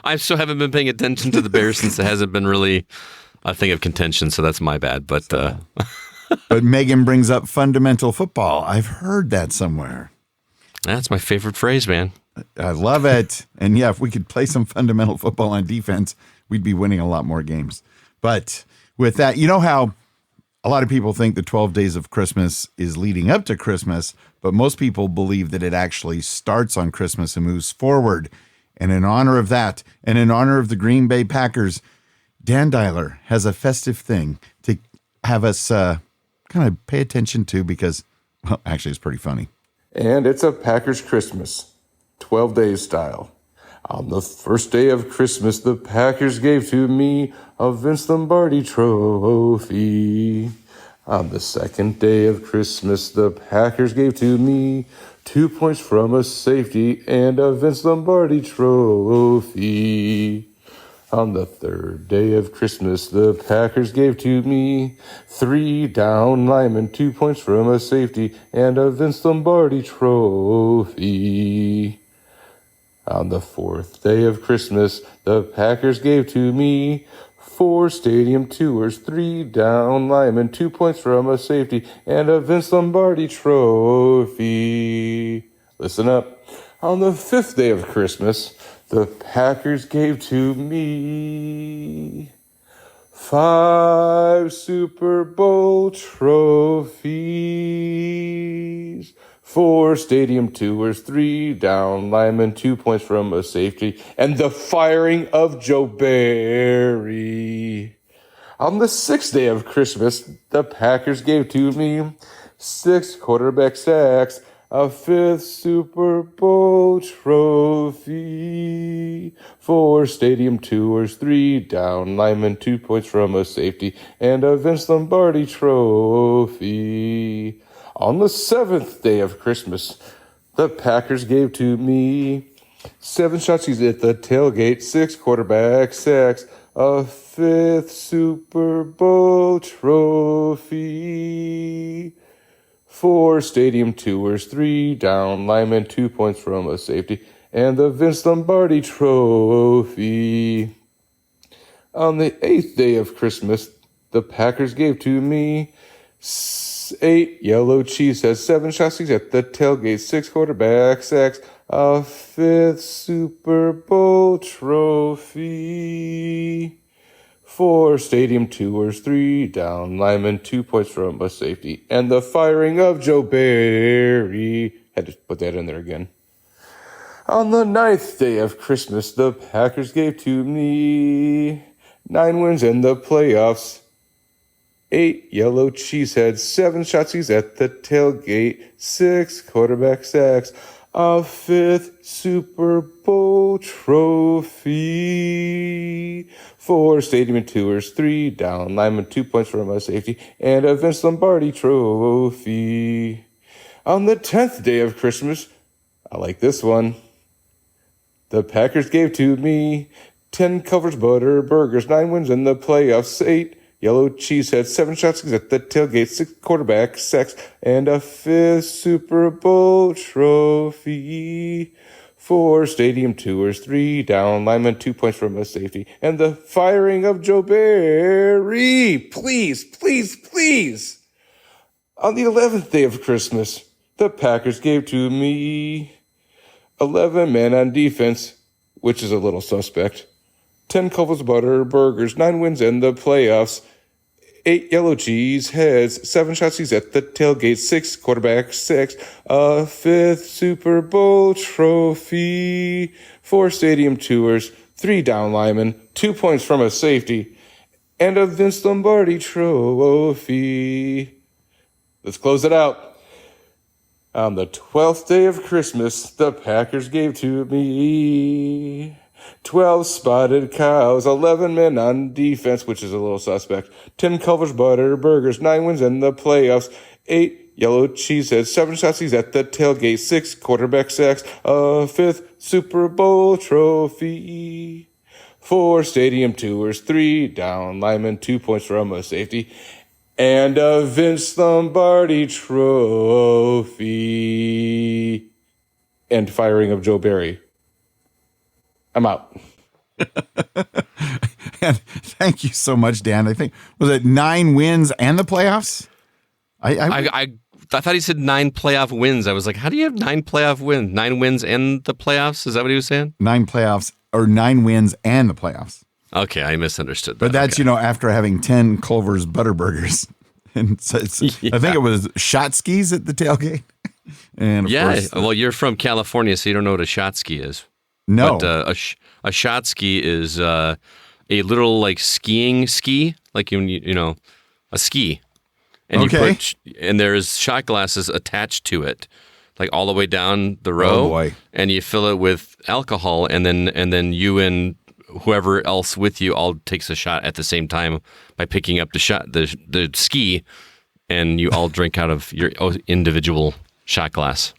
I still haven't been paying attention to the Bears since it hasn't been really a thing of contention. So that's my bad. But But Megan brings up fundamental football. I've heard that somewhere. that's my favorite phrase, man. I love it. And yeah, if we could play some fundamental football on defense, we'd be winning a lot more games. But with that, you know how a lot of people think the 12 days of Christmas is leading up to Christmas, but most people believe that it actually starts on Christmas and moves forward. And in honor of that, and in honor of the Green Bay Packers, Dan Dialer has a festive thing to have us kind of pay attention to because, well, actually, it's pretty funny. And it's a Packers Christmas, 12 days style. On the first day of Christmas, the Packers gave to me a Vince Lombardi trophy. On the second day of Christmas, the Packers gave to me 2 points from a safety and a Vince Lombardi trophy. On the third day of Christmas, the Packers gave to me 3 down linemen, 2 points from a safety, and a Vince Lombardi trophy. On the fourth day of Christmas, the Packers gave to me 4 stadium tours, 3 down linemen, 2 points from a safety, and a Vince Lombardi trophy. Listen up. On the fifth day of Christmas, the Packers gave to me 5 Super Bowl trophies, 4 stadium tours, 3 down linemen, 2 points from a safety, and the firing of Joe Barry. On the sixth day of Christmas, the Packers gave to me 6 quarterback sacks, a 5th Super Bowl trophy, 4 stadium tours, 3 down linemen, 2 points from a safety, and a Vince Lombardi trophy. On the 7th day of Christmas, the Packers gave to me 7 shotguns at the tailgate, 6 quarterback sacks, a 5th Super Bowl trophy, 4 stadium tours, 3 down linemen, 2 points from a safety, and the Vince Lombardi trophy. On the 8th day of Christmas, the Packers gave to me 8 yellow cheeseheads, 7 shot seats at the tailgate, 6 quarterback sacks, a 5th Super Bowl trophy, 4 stadium tours, 3 down linemen, 2 points from a safety, and the firing of Joe Barry. Had to put that in there again. On the 9th day of Christmas, the Packers gave to me 9 wins in the playoffs, 8 yellow cheeseheads, 7 shotsies at the tailgate, 6 quarterback sacks, a 5th Super Bowl trophy, 4 stadium tours, 3 down linemen, 2 points from a safety, and a Vince Lombardi trophy. On the 10th day of Christmas, I like this one, the Packers gave to me 10 covers, butter burgers, 9 wins in the playoffs, 8 yellow cheeseheads, 7 shots at the tailgate, 6 quarterback sacks, and a 5th Super Bowl trophy, 4 stadium tours, 3 down linemen, 2 points from a safety, and the firing of Joe Barry. Please, please, please. On the 11th day of Christmas, the Packers gave to me 11 men on defense, which is a little suspect, 10 Culver's butter burgers, 9 wins in the playoffs, 8 yellow cheese heads, 7 shotsies at the tailgate, 6 quarterback sacks, a 5th Super Bowl trophy, 4 stadium tours, 3 down linemen, 2 points from a safety, and a Vince Lombardi trophy. Let's close it out. On the 12th day of Christmas, the Packers gave to me 12 spotted cows, 11 men on defense, which is a little suspect, 10 Culver's butter burgers, 9 wins in the playoffs, 8 yellow cheeseheads, 7 shotsies at the tailgate, 6 quarterback sacks, a 5th Super Bowl trophy, 4 stadium tours, 3 down linemen, 2 points from a safety, and a Vince Lombardi trophy, and firing of Joe Barry. I'm out. And thank you so much, Dan. I think, was it 9 wins and the playoffs? I thought he said 9 playoff wins. I was like, how do you have 9 playoff wins? 9 wins and the playoffs? Is that what he was saying? 9 playoffs or 9 wins and the playoffs. Okay, I misunderstood that. But that's, okay. After having 10 Culver's Butterburgers. And so I think it was shot skis at the tailgate. And of course, well, you're from California, so you don't know what a shot ski is. No. But a shot ski is a little like skiing ski, like a ski. And okay. And there's shot glasses attached to it, like all the way down the row. Oh boy. And you fill it with alcohol, and then you and whoever else with you all takes a shot at the same time by picking up the ski, and you all drink out of your individual shot glass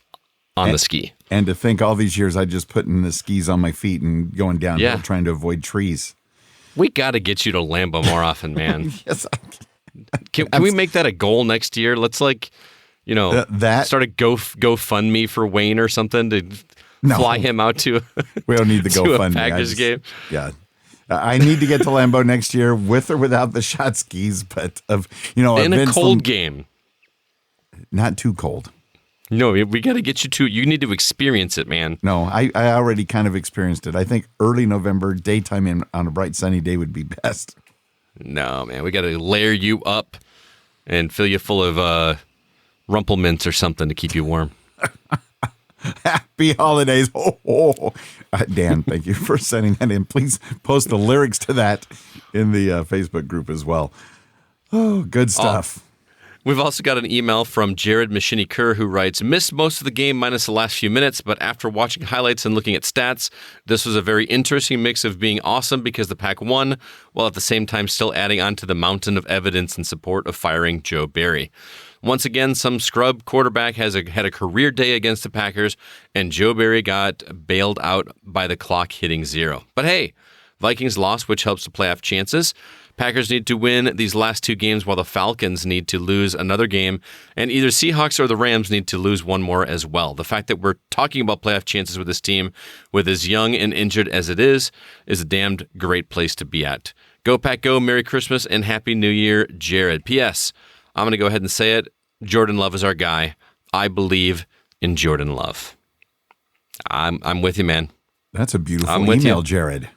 on the ski. And to think all these years I just putting the skis on my feet and going downhill trying to avoid trees. We got to get you to Lambeau more often, man. Yes, can we make that a goal next year? Let's start a GoFundMe for Wayne or something to fly him out to. We don't need the GoFundMe. A Packers game. Yeah, I need to get to Lambeau next year with or without the shot skis, but in a cold game, not too cold. No, we got to get you to. You need to experience it, man. No, I already kind of experienced it. I think early November, daytime on a bright sunny day would be best. No, man, we got to layer you up and fill you full of Rumple Mints or something to keep you warm. Happy holidays. Dan, thank you for sending that in. Please post the lyrics to that in the Facebook group as well. Oh, good stuff. We've also got an email from Jared Machini-Kerr who writes, missed most of the game minus the last few minutes, but after watching highlights and looking at stats, this was a very interesting mix of being awesome because the Pack won, while at the same time still adding on to the mountain of evidence in support of firing Joe Barry. Once again, some scrub quarterback had a career day against the Packers, and Joe Barry got bailed out by the clock hitting 0. But hey, Vikings lost, which helps the playoff chances. Packers need to win these last 2 games while the Falcons need to lose another game, and either Seahawks or the Rams need to lose one more as well. The fact that we're talking about playoff chances with this team, with as young and injured as it is a damned great place to be at. Go Pack Go, Merry Christmas, and Happy New Year, Jared. P.S. I'm going to go ahead and say it. Jordan Love is our guy. I believe in Jordan Love. I'm with you, man. That's a beautiful email, Jared.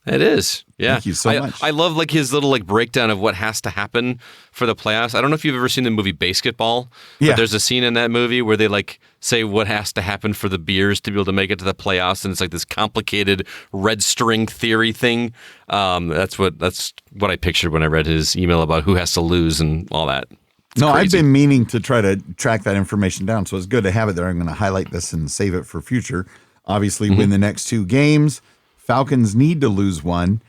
It is. Yeah. Thank you so much. I love like his little like breakdown of what has to happen for the playoffs. I don't know if you've ever seen the movie Basketball, but there's a scene in that movie where they like say what has to happen for the Bears to be able to make it to the playoffs, and it's like this complicated red string theory thing. That's what I pictured when I read his email about who has to lose and all that. It's crazy. I've been meaning to try to track that information down, so it's good to have it there. I'm going to highlight this and save it for future. Obviously, win the next 2 games. Falcons need to lose one,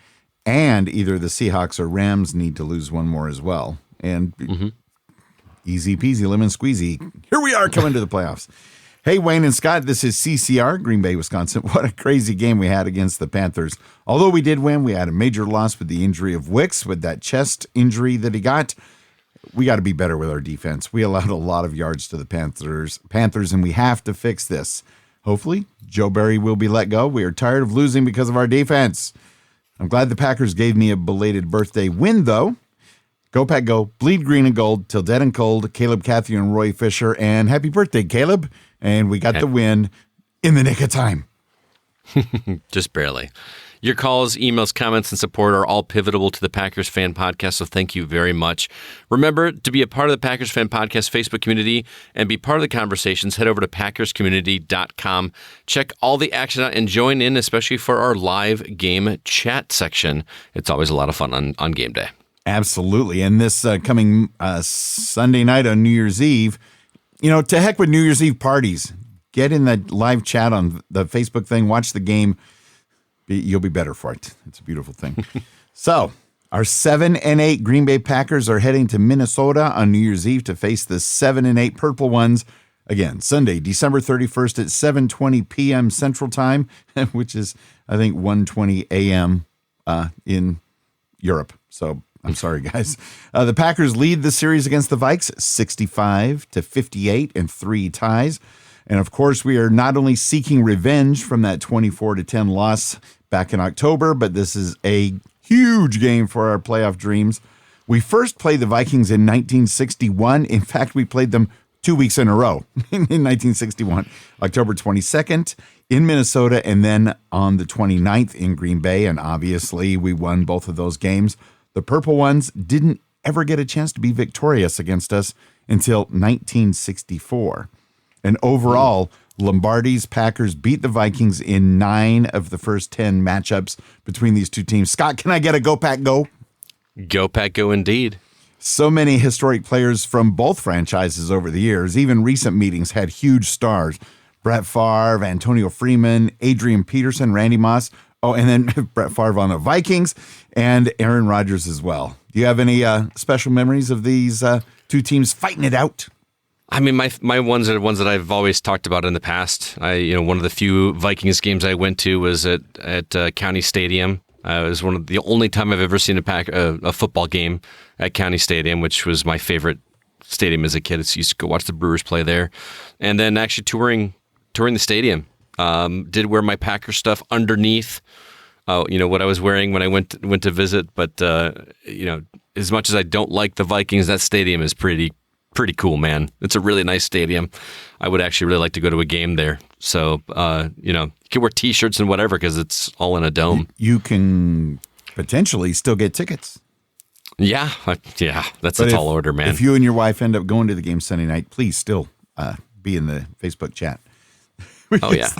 and either the Seahawks or Rams need to lose one more as well. And easy peasy, lemon squeezy. Here we are coming to the playoffs. Hey, Wayne and Scott, this is CCR, Green Bay, Wisconsin. What a crazy game we had against the Panthers. Although we did win, we had a major loss with the injury of Wicks, with that chest injury that he got. We got to be better with our defense. We allowed a lot of yards to the Panthers, and we have to fix this. Hopefully, Joe Barry will be let go. We are tired of losing because of our defense. I'm glad the Packers gave me a belated birthday win, though. Go Pack Go, bleed green and gold, till dead and cold, Caleb Cathy and Roy Fisher, and happy birthday, Caleb. And we got the win in the nick of time. Just barely. Your calls, emails, comments, and support are all pivotal to the Packers Fan Podcast, so thank you very much. Remember, to be a part of the Packers Fan Podcast Facebook community and be part of the conversations, head over to packerscommunity.com. Check all the action out and join in, especially for our live game chat section. It's always a lot of fun on game day. Absolutely. And this coming Sunday night on New Year's Eve, to heck with New Year's Eve parties. Get in the live chat on the Facebook thing, watch the game. You'll be better for it. It's a beautiful thing. So, our 7-8 Green Bay Packers are heading to Minnesota on New Year's Eve to face the 7-8 Purple Ones. Again, Sunday, December 31st at 7:20 p.m. Central Time, which is, I think, 1:20 a.m. In Europe. So, I'm sorry, guys. The Packers lead the series against the Vikes 65-58 and 3 ties. And, of course, we are not only seeking revenge from that 24-10 loss back in October, but this is a huge game for our playoff dreams. We first played the Vikings in 1961. In fact, we played them 2 weeks in a row in 1961, October 22nd in Minnesota, and then on the 29th in Green Bay. And obviously, we won both of those games. The Purple Ones didn't ever get a chance to be victorious against us until 1964. And overall, Lombardi's Packers beat the Vikings in 9 of the first 10 matchups between these two teams. Scott, can I get a Go Pack Go? Go Pack Go indeed. So many historic players from both franchises over the years. Even recent meetings had huge stars. Brett Favre, Antonio Freeman, Adrian Peterson, Randy Moss. Oh, and then Brett Favre on the Vikings and Aaron Rodgers as well. Do you have any special memories of these two teams fighting it out? I mean, my ones are ones that I've always talked about in the past. One of the few Vikings games I went to was at County Stadium. It was one of the only time I've ever seen a football game at County Stadium, which was my favorite stadium as a kid. I used to go watch the Brewers play there, and then actually touring the stadium. Did wear my Packer stuff underneath. What I was wearing when I went to visit. But as much as I don't like the Vikings, that stadium is pretty cool, man. It's a really nice stadium. I would actually really like to go to a game there. So, you can wear T-shirts and whatever because it's all in a dome. You can potentially still get tickets. Yeah, that's a tall order, man. If you and your wife end up going to the game Sunday night, please still be in the Facebook chat. Oh, yeah.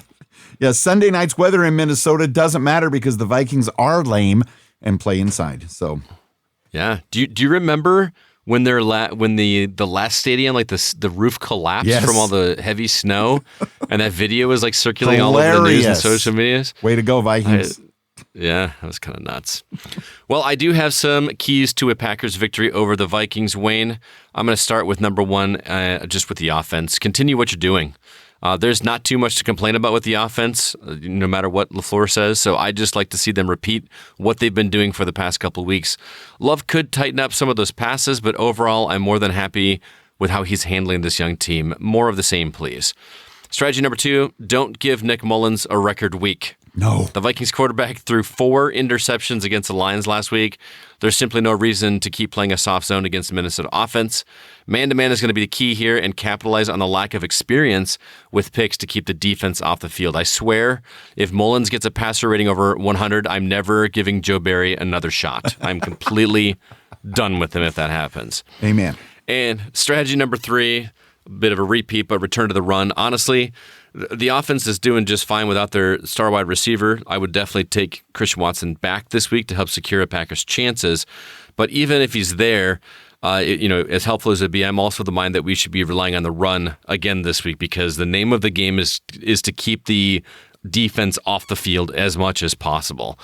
Yeah, Sunday night's weather in Minnesota doesn't matter because the Vikings are lame and play inside. So, yeah. Do you remember when the last stadium, like the roof collapsed from all the heavy snow, and that video was like circulating all over the news and social medias? Way to go, Vikings. Yeah, that was kind of nuts. Well, I do have some keys to a Packers victory over the Vikings, Wayne. I'm going to start with number one, just with the offense. Continue what you're doing. There's not too much to complain about with the offense, no matter what LaFleur says. So I just like to see them repeat what they've been doing for the past couple of weeks. Love could tighten up some of those passes, but overall, I'm more than happy with how he's handling this young team. More of the same, please. Strategy number two, don't give Nick Mullins a record week. No. The Vikings quarterback threw 4 interceptions against the Lions last week. There's simply no reason to keep playing a soft zone against the Minnesota offense. Man-to-man is going to be the key here and capitalize on the lack of experience with picks to keep the defense off the field. I swear, if Mullins gets a passer rating over 100, I'm never giving Joe Barry another shot. I'm completely done with him if that happens. Amen. And strategy number 3, a bit of a repeat, but return to the run. Honestly, the offense is doing just fine without their star wide receiver. I would definitely take Christian Watson back this week to help secure a Packers' chances. But even if he's there, as helpful as it be, I'm also of the mind that we should be relying on the run again this week because the name of the game is to keep the defense off the field as much as possible.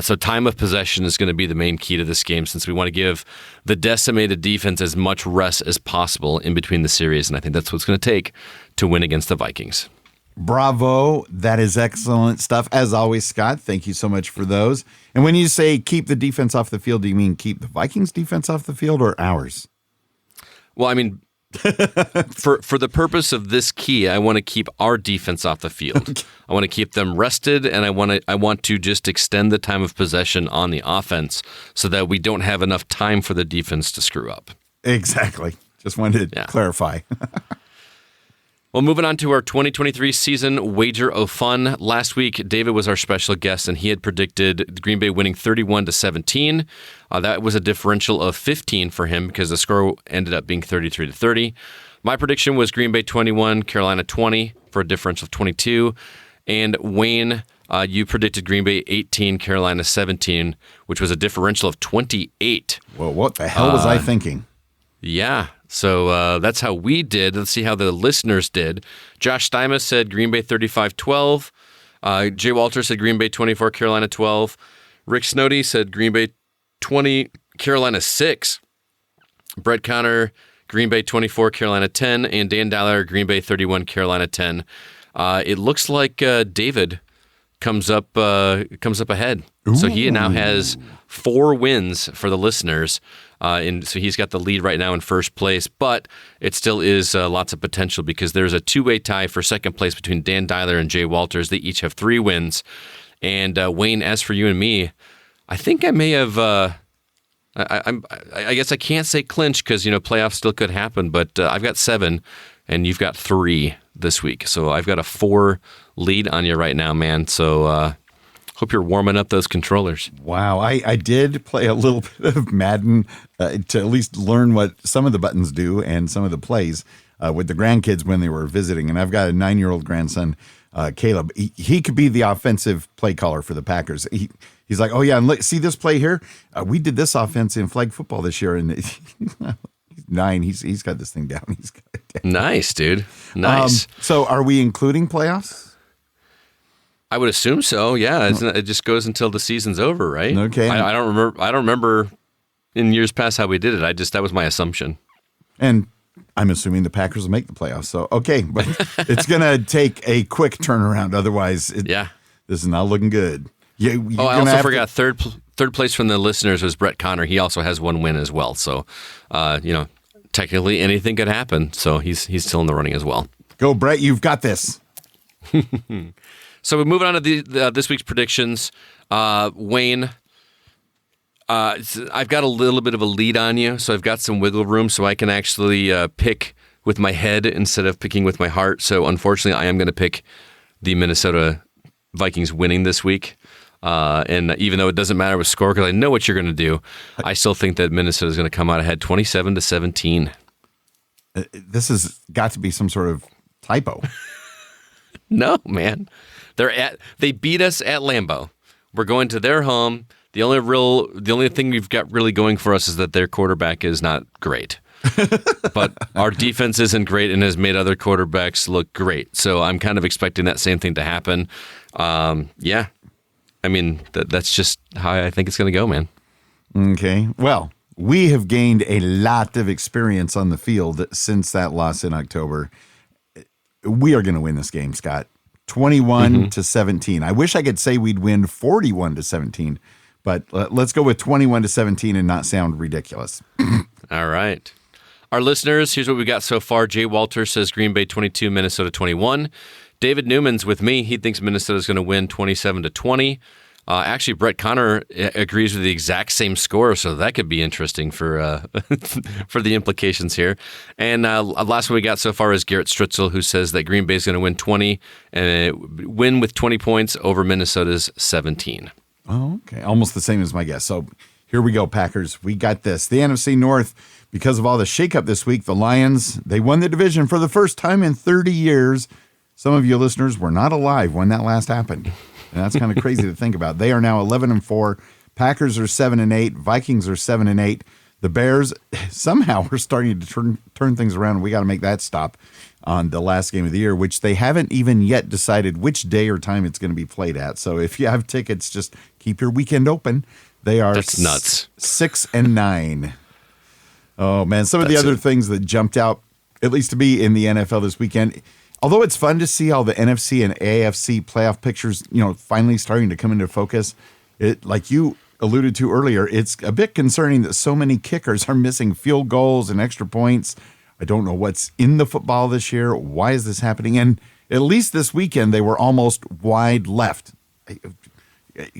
So time of possession is going to be the main key to this game since we want to give the decimated defense as much rest as possible in between the series, and I think that's what's going to take to win against the Vikings. Bravo. That is excellent stuff. As always, Scott, thank you so much for those. And when you say keep the defense off the field, do you mean keep the Vikings defense off the field or ours? Well, I mean, for the purpose of this key, I want to keep our defense off the field. Okay. I want to keep them rested, and I want to just extend the time of possession on the offense so that we don't have enough time for the defense to screw up. Exactly. Just wanted to clarify. Well, moving on to our 2023 season wager of fun. Last week, David was our special guest, and he had predicted Green Bay winning 31-17. That was a differential of 15 for him because the score ended up being 33-30. My prediction was Green Bay 21, Carolina 20 for a differential of 22. And Wayne, you predicted Green Bay 18, Carolina 17, which was a differential of 28. Well, what the hell was I thinking? Yeah. So that's how we did. Let's see how the listeners did. Josh Steimus said Green Bay 35-12. Jay Walter said Green Bay 24, Carolina 12. Rick Snowdy said Green Bay 20, Carolina 6. Brett Connor, Green Bay 24, Carolina 10. And Dan Dowler, Green Bay 31, Carolina 10. It looks like David comes up ahead. Ooh. So he now has 4 wins for the listeners. So he's got the lead right now in first place, but it still is lots of potential because there's a 2-way tie for second place between Dan Deiler and Jay Walters. They each have 3 wins. And Wayne, as for you and me, I think I may have. I guess I can't say clinch because playoffs still could happen, but I've got 7, and you've got 3 this week. So I've got a 4 lead on you right now, man. So. Hope you're warming up those controllers. Wow. I did play a little bit of Madden to at least learn what some of the buttons do and some of the plays with the grandkids when they were visiting. And I've got a 9-year-old grandson, Caleb. He could be the offensive play caller for the Packers. He's like, oh, yeah, and look, see this play here? We did this offense in flag football this year. And he's 9. He's got this thing down. He's got it down. Nice, dude. Nice. So are we including playoffs? I would assume so. Yeah, it just goes until the season's over, right? Okay. I don't remember in years past how we did it. That was my assumption. And I'm assuming the Packers will make the playoffs. So okay, but it's gonna take a quick turnaround. Otherwise, this is not looking good. I also forgot third place from the listeners was Brett Connor. He also has 1 win as well. So, technically anything could happen. So he's still in the running as well. Go, Brett! You've got this. So we're moving on to this week's predictions. Wayne, I've got a little bit of a lead on you, so I've got some wiggle room so I can actually pick with my head instead of picking with my heart. So unfortunately, I am going to pick the Minnesota Vikings winning this week. And even though it doesn't matter with score, because I know what you're going to do, I still think that Minnesota is going to come out ahead 27-17. This has got to be some sort of typo. No, man. They beat us at Lambeau. We're going to their home. The only thing we've got really going for us is that their quarterback is not great. But our defense isn't great and has made other quarterbacks look great. So I'm kind of expecting that same thing to happen. Yeah. I mean, that's just how I think it's going to go, man. Okay. Well, we have gained a lot of experience on the field since that loss in October. We are going to win this game, Scott. 21-17. I wish I could say we'd win 41-17, but let's go with 21-17 and not sound ridiculous. All right. Our listeners, here's what we got so far. Jay Walter says Green Bay 22, Minnesota 21. David Newman's with me. He thinks Minnesota's going to win 27-20. Actually, Brett Connor agrees with the exact same score, so that could be interesting for for the implications here. And last one we got so far is Garrett Stritzel, who says that Green Bay is going to win 20 and win with 20 points over Minnesota's 17. Oh, okay. Almost the same as my guess. So here we go, Packers. We got this. The NFC North, because of all the shakeup this week, the Lions, they won the division for the first time in 30 years. Some of you listeners were not alive when that last happened. And that's kind of crazy to think about. They are now 11-4. Packers are 7-8. Vikings are 7-8. The Bears somehow are starting to turn things around. We got to make that stop on the last game of the year, which they haven't even yet decided which day or time it's going to be played at. So if you have tickets, just keep your weekend open. They are That's nuts. 6-9. Oh man, some of the other things that jumped out, at least to me in the NFL this weekend. Although it's fun to see all the NFC and AFC playoff pictures, finally starting to come into focus, it, like you alluded to earlier, it's a bit concerning that so many kickers are missing field goals and extra points. I don't know what's in the football this year. Why is this happening? And at least this weekend, they were almost wide left.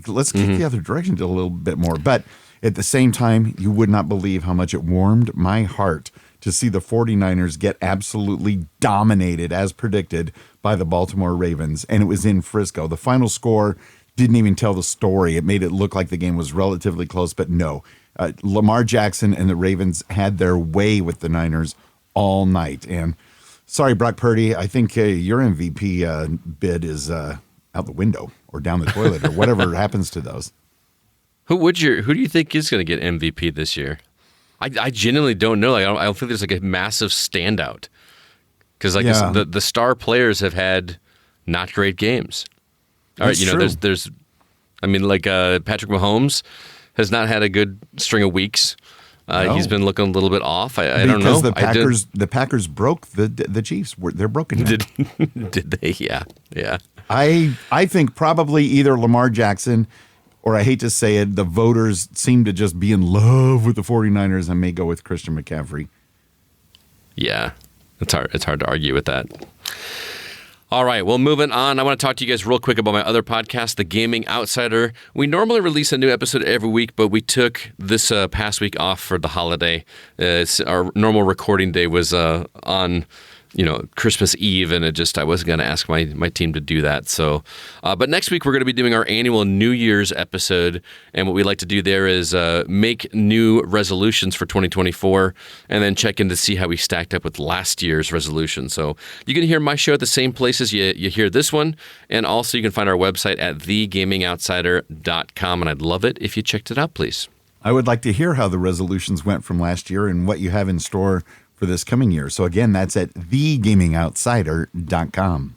Let's kick the other direction a little bit more. But at the same time, you would not believe how much it warmed my heart to see the 49ers get absolutely dominated, as predicted, by the Baltimore Ravens. And it was in Frisco. The final score didn't even tell the story. It made it look like the game was relatively close, but no. Lamar Jackson and the Ravens had their way with the Niners all night. And sorry, Brock Purdy, I think your MVP bid is out the window or down the toilet or whatever happens to those. Who do you think is going to get MVP this year? I genuinely don't know. I don't think there's like a massive standout because the star players have had not great games. All right, True. there's Patrick Mahomes has not had a good string of weeks. No. He's been looking a little bit off. I don't know. Because the Packers broke the Chiefs. They're broken now. Did they? Yeah. I think probably either Lamar Jackson or, I hate to say it, the voters seem to just be in love with the 49ers and may go with Christian McCaffrey. Yeah, it's hard to argue with that. All right, well, moving on, I want to talk to you guys real quick about my other podcast, The Gaming Outsider. We normally release a new episode every week, but we took this past week off for the holiday. Our normal recording day was on Christmas Eve, and I wasn't going to ask my team to do that. So, but next week we're going to be doing our annual New Year's episode, and what we like to do there is make new resolutions for 2024, and then check in to see how we stacked up with last year's resolution. So you can hear my show at the same places you hear this one, and also you can find our website at thegamingoutsider.com, and I'd love it if you checked it out, please. I would like to hear how the resolutions went from last year and what you have in store for this coming year. So again, that's at thegamingoutsider.com.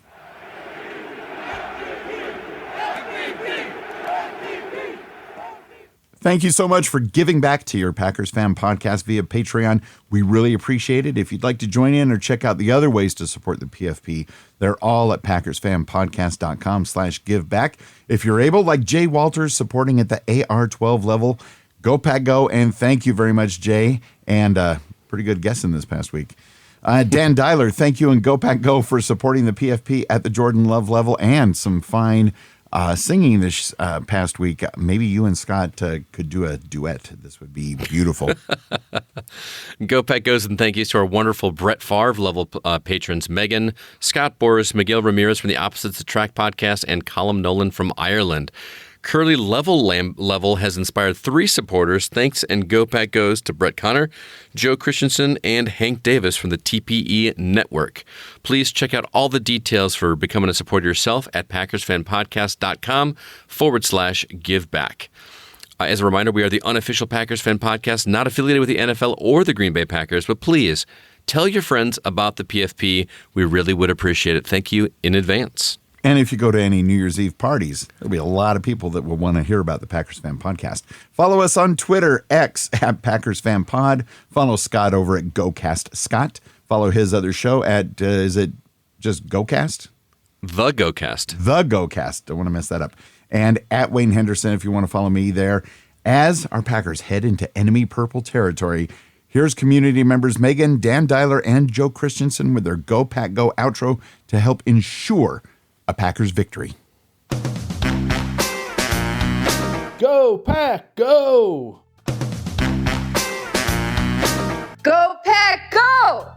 Thank you so much for giving back to your Packers Fan Podcast via Patreon. We really appreciate it. If you'd like to join in or check out the other ways to support the PFP, they're all at PackersFanPodcast.com/giveback. If you're able, like Jay Walters supporting at the AR12 level, go Pack Go, and thank you very much, Jay. And pretty good guessing this past week. Dan Dyler, thank you, and Go Pack Go for supporting the PFP at the Jordan Love level, and some fine singing this past week. Maybe you and Scott could do a duet. This would be beautiful. Go Pack Goes, and thank yous to our wonderful Brett Favre level patrons, Megan, Scott Boris, Miguel Ramirez from the Opposites Attract podcast, and Colin Nolan from Ireland. Curly Level has inspired 3 supporters. Thanks and Go Pack Goes to Brett Connor, Joe Christensen, and Hank Davis from the TPE Network. Please check out all the details for becoming a supporter yourself at PackersFanPodcast.com/giveback. As a reminder, we are the Unofficial Packers Fan Podcast, not affiliated with the NFL or the Green Bay Packers, but please tell your friends about the PFP. We really would appreciate it. Thank you in advance. And if you go to any New Year's Eve parties, there'll be a lot of people that will want to hear about the Packers Fan Podcast. Follow us on Twitter, X, at Packers Fan Pod. Follow Scott over at GoCast Scott. Follow his other show at, is it just GoCast? The GoCast. The GoCast. Don't want to mess that up. And at Wayne Henderson, if you want to follow me there. As our Packers head into enemy purple territory, Here's community members Megan, Dan Dyler, and Joe Christensen with their Go Pack Go outro to help ensure a Packers victory. Go Pack Go! Go Pack Go!